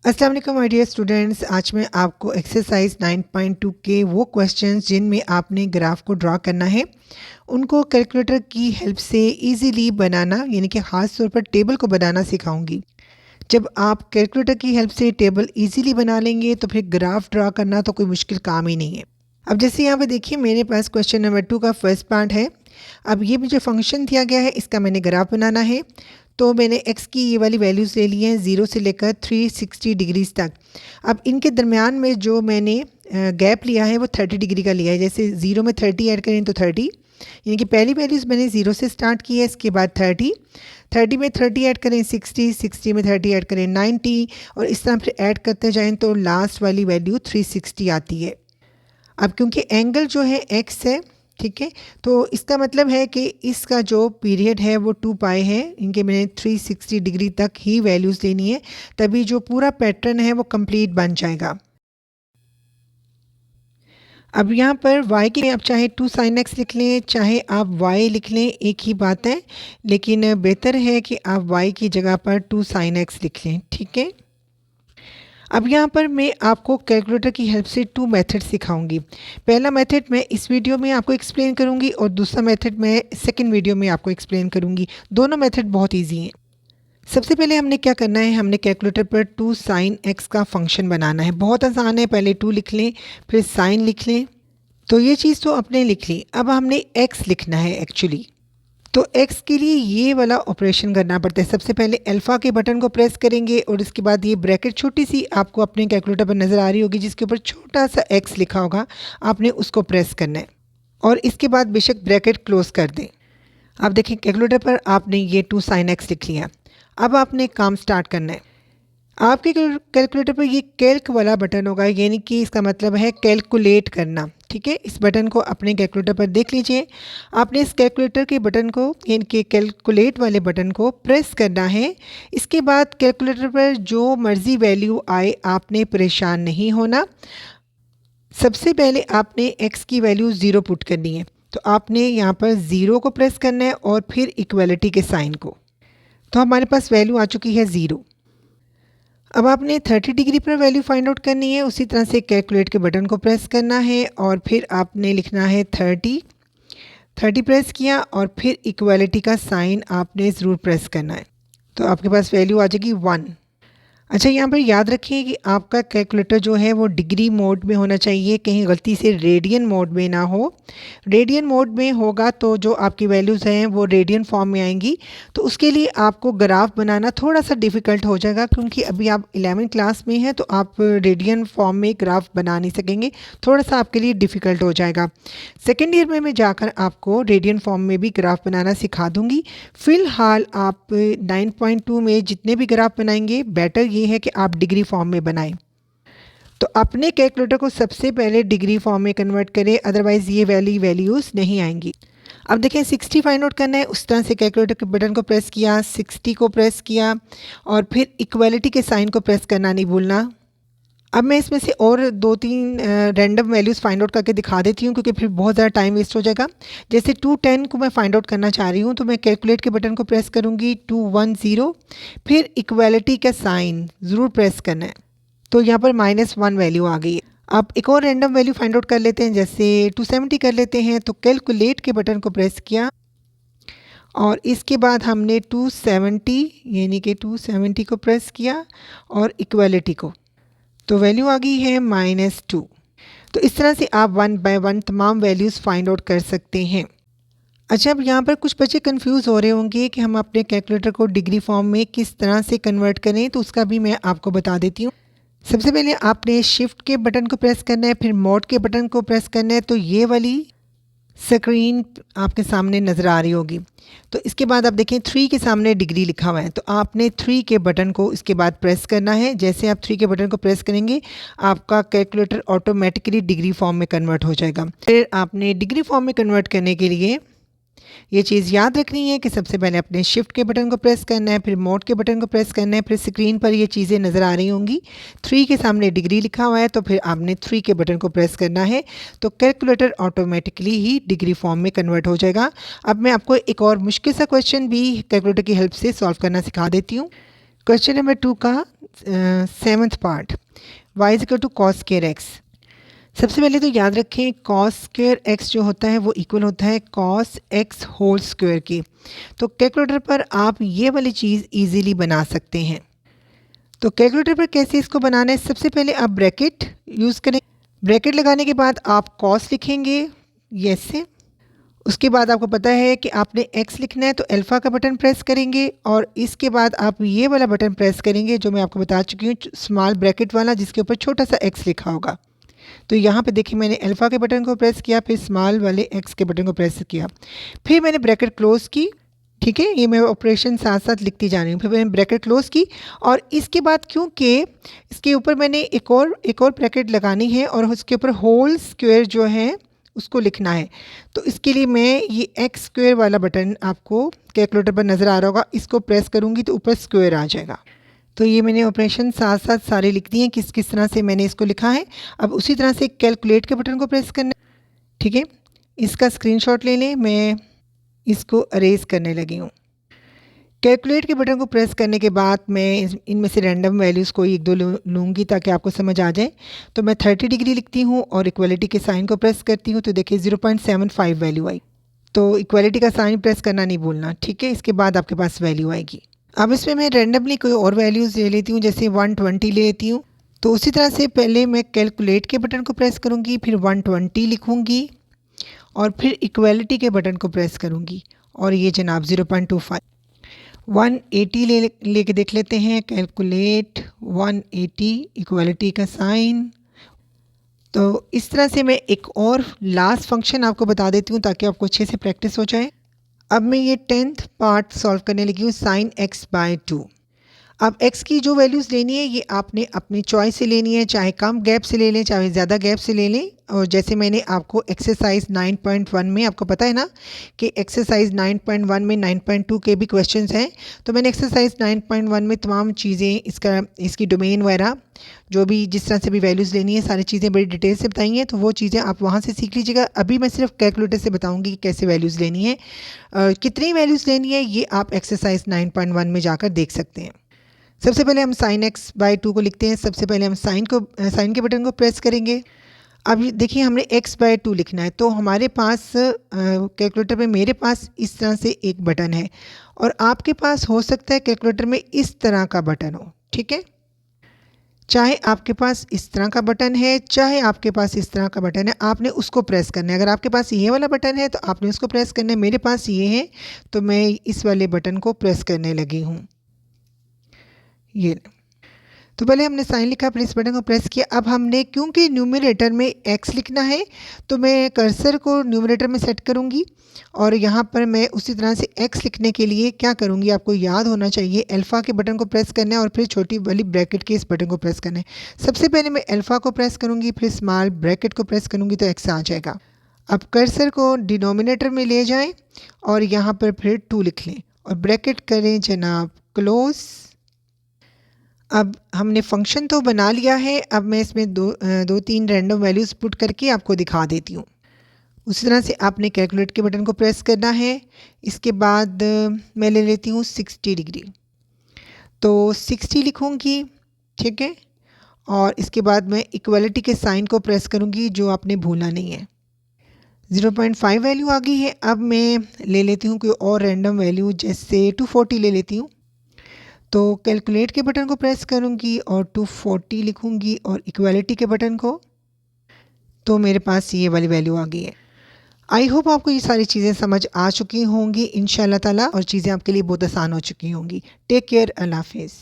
अस्सलाम वालेकुम my dear students. आज मैं आपको एक्सरसाइज 9.2 के वो क्वेश्चंस जिनमें आपने ग्राफ को ड्रा करना है उनको कैलकुलेटर की हेल्प से इजीली बनाना यानी कि ख़ास तौर पर टेबल को बनाना सिखाऊंगी। जब आप कैलकुलेटर की हेल्प से टेबल इजीली बना लेंगे तो फिर ग्राफ ड्रा करना तो कोई मुश्किल काम ही नहीं है। अब जैसे यहाँ पे देखिए मेरे पास क्वेश्चन नंबर 2 का फर्स्ट पार्ट है। अब ये मुझे फंक्शन दिया गया है, इसका मैंने ग्राफ बनाना है। तो मैंने x की ये वाली वैल्यूज़ ले ली हैं 0 से लेकर 360 डिग्रीज तक। अब इनके दरमियान में जो मैंने गैप लिया है वो 30 डिग्री का लिया है। जैसे 0 में 30 ऐड करें तो 30, यानी कि पहली वैल्यूज़ मैंने 0 से स्टार्ट की है, इसके बाद 30 में 30 ऐड करें 60 में 30 ऐड करें 90, और इस तरह फिर ऐड करते जाएँ तो लास्ट वाली वैल्यू 360 आती है। अब क्योंकि एंगल जो है x है, ठीक है, तो इसका मतलब है कि इसका जो पीरियड है वो 2 पाई है। इनके मैंने 360 डिग्री तक ही वैल्यूज़ लेनी है, तभी जो पूरा पैटर्न है वो कंप्लीट बन जाएगा। अब यहाँ पर y के आप चाहे 2 sin x लिख लें, चाहे आप y लिख लें, एक ही बात है, लेकिन बेहतर है कि आप y की जगह पर 2 sin x लिख लें, ठीक है। अब यहाँ पर मैं आपको कैलकुलेटर की हेल्प से 2 मेथड सिखाऊंगी। पहला मेथड मैं इस वीडियो में आपको एक्सप्लेन करूंगी और दूसरा मेथड मैं सेकंड वीडियो में आपको एक्सप्लेन करूंगी। दोनों मेथड बहुत इजी हैं। सबसे पहले हमने क्या करना है, हमने कैलकुलेटर पर 2 sin x का फंक्शन बनाना है। बहुत आसान है, पहले 2 लिख लें फिर साइन लिख लें। तो ये चीज़ तो आपने लिख ली। अब हमने x लिखना है एक्चुअली। तो x के लिए ये वाला ऑपरेशन करना पड़ता है। सबसे पहले अल्फ़ा के बटन को प्रेस करेंगे और इसके बाद ये ब्रैकेट छोटी सी आपको अपने कैलकुलेटर पर नज़र आ रही होगी जिसके ऊपर छोटा सा x लिखा होगा, आपने उसको प्रेस करना है और इसके बाद बेशक ब्रैकेट क्लोज कर दें। अब देखें कैलकुलेटर पर आपने ये 2 sin x लिख लिया। अब आपने काम स्टार्ट करना है। आपके कैलकुलेटर पर ये कैल्क वाला बटन होगा, यानी कि इसका मतलब है कैलकुलेट करना, ठीक है। इस बटन को अपने कैलकुलेटर पर देख लीजिए। आपने इस कैलकुलेटर के बटन को यानी कि कैलकुलेट वाले बटन को प्रेस करना है। इसके बाद कैलकुलेटर पर जो मर्ज़ी वैल्यू आए आपने परेशान नहीं होना। सबसे पहले आपने x की वैल्यू 0 पुट करनी है, तो आपने यहाँ पर 0 को प्रेस करना है और फिर इक्वलिटी के साइन को। तो हमारे पास वैल्यू आ चुकी है 0। अब आपने 30 डिग्री पर वैल्यू फाइंड आउट करनी है। उसी तरह से कैलकुलेट के बटन को प्रेस करना है और फिर आपने लिखना है 30 प्रेस किया और फिर इक्वालिटी का साइन आपने ज़रूर प्रेस करना है। तो आपके पास वैल्यू आ जाएगी 1। अच्छा, यहाँ पर याद रखिए कि आपका कैलकुलेटर जो है वो डिग्री मोड में होना चाहिए, कहीं गलती से रेडियन मोड में ना हो। रेडियन मोड में होगा तो जो आपकी वैल्यूज़ हैं वो रेडियन फॉर्म में आएंगी, तो उसके लिए आपको ग्राफ बनाना थोड़ा सा डिफ़िकल्ट हो जाएगा, क्योंकि अभी आप 11वीं क्लास में हैं तो आप रेडियन फॉर्म में ग्राफ बना नहीं सकेंगे, थोड़ा सा आपके लिए डिफ़िकल्ट हो जाएगा। सेकेंड ईयर में मैं जाकर आपको रेडियन फॉर्म में भी ग्राफ बनाना सिखा दूँगी। फ़िलहाल आप 9.2 में जितने भी ग्राफ बनाएंगे बेटर ये है कि आप डिग्री फॉर्म में बनाएं। तो अपने कैलकुलेटर को सबसे पहले डिग्री फॉर्म में कन्वर्ट करें, अदरवाइज़ ये वैल्यूज़ नहीं आएंगी। अब देखें 60 फाइंड आउट करना है। उस तरह से कैलकुलेटर के बटन को प्रेस किया, 60 को प्रेस किया और फिर इक्वलिटी के साइन को प्रेस करना नहीं भूलना। अब मैं इसमें से और 2-3 रैंडम वैल्यूज़ फाइंड आउट करके दिखा देती हूँ, क्योंकि फिर बहुत ज़्यादा टाइम वेस्ट हो जाएगा। जैसे 210 को मैं फाइंड आउट करना चाह रही हूँ, तो मैं कैलकुलेट के बटन को प्रेस करूँगी 210, फिर इक्वालिटी का साइन ज़रूर प्रेस करना है। तो यहाँ पर -1 वैल्यू आ गई है। अब एक और रैंडम वैल्यू फाइंड आउट कर लेते हैं, जैसे 270 कर लेते हैं। तो कैलकुलेट के बटन को प्रेस किया और इसके बाद हमने 270 यानी कि 270 को प्रेस किया और इक्वालिटी को, तो वैल्यू आ गई है -2। तो इस तरह से आप 1 बाय 1 तमाम वैल्यूज़ फाइंड आउट कर सकते हैं। अच्छा, अब यहाँ पर कुछ बच्चे कंफ्यूज हो रहे होंगे कि हम अपने कैलकुलेटर को डिग्री फॉर्म में किस तरह से कन्वर्ट करें, तो उसका भी मैं आपको बता देती हूँ। सबसे पहले आपने शिफ्ट के बटन को प्रेस करना है, फिर मोड के बटन को प्रेस करना है। तो ये वाली स्क्रीन आपके सामने नज़र आ रही होगी। तो इसके बाद आप देखें 3 के सामने डिग्री लिखा हुआ है, तो आपने 3 के बटन को इसके बाद प्रेस करना है। जैसे आप 3 के बटन को प्रेस करेंगे आपका कैलकुलेटर ऑटोमेटिकली डिग्री फॉर्म में कन्वर्ट हो जाएगा। फिर आपने डिग्री फॉर्म में कन्वर्ट करने के लिए ये चीज़ याद रखनी है कि सबसे पहले अपने शिफ्ट के बटन को प्रेस करना है, फिर मोड के बटन को प्रेस करना है। फिर स्क्रीन पर ये चीज़ें नज़र आ रही होंगी, 3 के सामने डिग्री लिखा हुआ है, तो फिर आपने 3 के बटन को प्रेस करना है, तो कैलकुलेटर ऑटोमेटिकली ही डिग्री फॉर्म में कन्वर्ट हो जाएगा। अब मैं आपको एक और मुश्किल सा क्वेश्चन भी कैलकुलेटर की हेल्प से सॉल्व करना सिखा देती हूँ। क्वेश्चन नंबर 2 का 7th part, y is equal to cos square X. सबसे पहले तो याद रखें कॉस स्क्वायर एक्स जो होता है वो इक्वल होता है कॉस एक्स होल स्क्वायर की। तो कैलकुलेटर पर आप ये वाली चीज़ इजीली बना सकते हैं। तो कैलकुलेटर पर कैसे इसको बनाना है, सबसे पहले आप ब्रैकेट यूज़ करें। ब्रैकेट लगाने के बाद आप कॉस लिखेंगे ये से। उसके बाद आपको पता है कि आपने x लिखना है तो अल्फ़ा का बटन प्रेस करेंगे और इसके बाद आप ये वाला बटन प्रेस करेंगे जो मैं आपको बता चुकी हूँ, स्मॉल ब्रैकेट वाला जिसके ऊपर छोटा सा x लिखा होगा। तो यहाँ पे देखिए मैंने अल्फ़ा के बटन को प्रेस किया, फिर स्मॉल वाले x के बटन को प्रेस किया, फिर मैंने ब्रैकेट क्लोज़ की। ठीक है, ये मैं ऑपरेशन साथ साथ लिखती जा रही हूँ। फिर मैंने ब्रैकेट क्लोज़ की और इसके बाद क्योंकि इसके ऊपर मैंने एक और ब्रैकेट लगानी है और उसके ऊपर होल स्क्वायर जो है उसको लिखना है, तो इसके लिए मैं ये एक्स स्क्वायर वाला बटन आपको कैलकुलेटर पर नज़र आ रहा होगा, इसको प्रेस करूँगी तो ऊपर स्क्वायर आ जाएगा। तो ये मैंने ऑपरेशन साथ साथ सारे लिख दिए हैं किस किस तरह से मैंने इसको लिखा है। अब उसी तरह से कैलकुलेट के बटन को प्रेस करना है। ठीक है, इसका स्क्रीनशॉट ले लें, मैं इसको अरेज करने लगी हूँ। कैलकुलेट के बटन को प्रेस करने के बाद मैं इनमें से रैंडम वैल्यूज़ कोई एक दो लूँगी ताकि आपको समझ आ जाए। तो मैं 30 डिग्री लिखती हूँ और इक्वलिटी के साइन को प्रेस करती हूँ, तो देखिए 0.75 वैल्यू आई। तो इक्वलिटी का साइन प्रेस करना नहीं भूलना, ठीक है। इसके बाद आपके पास वैल्यू आएगी। अब इसमें मैं रैंडमली कोई और वैल्यूज़ ले लेती हूँ, जैसे 120 ले लेती हूँ। तो उसी तरह से पहले मैं कैलकुलेट के बटन को प्रेस करूँगी, फिर 120 लिखूँगी और फिर इक्वलिटी के बटन को प्रेस करूँगी और ये जनाब 0.25 180 लेके देख लेते हैं। कैलकुलेट 180 इक्वलिटी का साइन। तो इस तरह से मैं एक और लास्ट फंक्शन आपको बता देती हूँ ताकि आपको अच्छे से प्रैक्टिस हो जाए। अब मैं ये 10th पार्ट सॉल्व करने लगी हूँ, साइन x बाय 2। अब x की जो वैल्यूज़ लेनी है ये आपने अपनी चॉइस से लेनी है, चाहे कम गैप से ले लें चाहे ज़्यादा गैप से ले लें। और जैसे मैंने आपको एक्सरसाइज 9.1 में, आपको पता है ना कि एक्सरसाइज 9.1 में 9.2 के भी क्वेश्चंस हैं, तो मैंने एक्सरसाइज 9.1 में तमाम चीज़ें इसकी डोमेन वगैरह जो भी जिस तरह से भी वैल्यूज़ लेनी है सारी चीज़ें बड़ी डिटेल से बताई हैं, तो वो चीज़ें आप वहाँ से सीख लीजिएगा। अभी मैं सिर्फ कैलकुलेटर से बताऊँगी कि कैसे वैल्यूज़ लेनी है, कितनी वैल्यूज़ लेनी है ये आप एक्सरसाइज 9.1 में जाकर देख सकते हैं। सबसे पहले हम साइन x बाई 2 को लिखते हैं। सबसे पहले हम साइन के बटन को प्रेस करेंगे। अब देखिए हमने x बाई 2 लिखना है, तो हमारे पास कैलकुलेटर में मेरे पास इस तरह से एक बटन है और आपके पास हो सकता है कैलकुलेटर में इस तरह का बटन हो। ठीक है, चाहे आपके पास इस तरह का बटन है चाहे आपके पास इस तरह का बटन है, आपने उसको प्रेस करना है। अगर आपके पास ये वाला बटन है तो आपने उसको प्रेस करना है। मेरे पास ये है तो मैं इस वाले बटन को प्रेस करने लगी हूँ। ये तो पहले हमने साइन लिखा, फिर इस बटन को प्रेस किया। अब हमने क्योंकि न्यूमरेटर में x लिखना है तो मैं कर्सर को न्यूमरेटर में सेट करूंगी और यहाँ पर मैं उसी तरह से x लिखने के लिए क्या करूँगी, आपको याद होना चाहिए, अल्फ़ा के बटन को प्रेस करना है और फिर छोटी वाली ब्रैकेट के इस बटन को प्रेस करना है। सबसे पहले मैं अल्फ़ा को प्रेस करूँगी, फिर स्मॉल ब्रैकेट को प्रेस करूँगी तो x आ जाएगा। अब कर्सर को डिनोमिनेटर में ले जाएं और यहाँ पर फिर 2 लिख लें और ब्रैकेट करें जनाब क्लोज़। अब हमने फंक्शन तो बना लिया है, अब मैं इसमें दो तीन रैंडम वैल्यूज़ पुट करके आपको दिखा देती हूँ। उसी तरह से आपने कैलकुलेट के बटन को प्रेस करना है। इसके बाद मैं ले लेती हूँ 60 डिग्री, तो 60 लिखूँगी। ठीक है, और इसके बाद मैं इक्वलिटी के साइन को प्रेस करूँगी जो आपने भूलना नहीं है। 0.5 वैल्यू आ गई है। अब मैं ले लेती हूँ कोई और रैंडम वैल्यू, जैसे 240 ले लेती हूँ। तो कैलकुलेट के बटन को प्रेस करूँगी और 240 लिखूँगी और इक्वलिटी के बटन को, तो मेरे पास ये वाली वैल्यू आ गई है। आई होप आपको ये सारी चीज़ें समझ आ चुकी होंगी इंशाल्लाह ताला और चीज़ें आपके लिए बहुत आसान हो चुकी होंगी। टेक केयर, अल्लाह हाफिज़।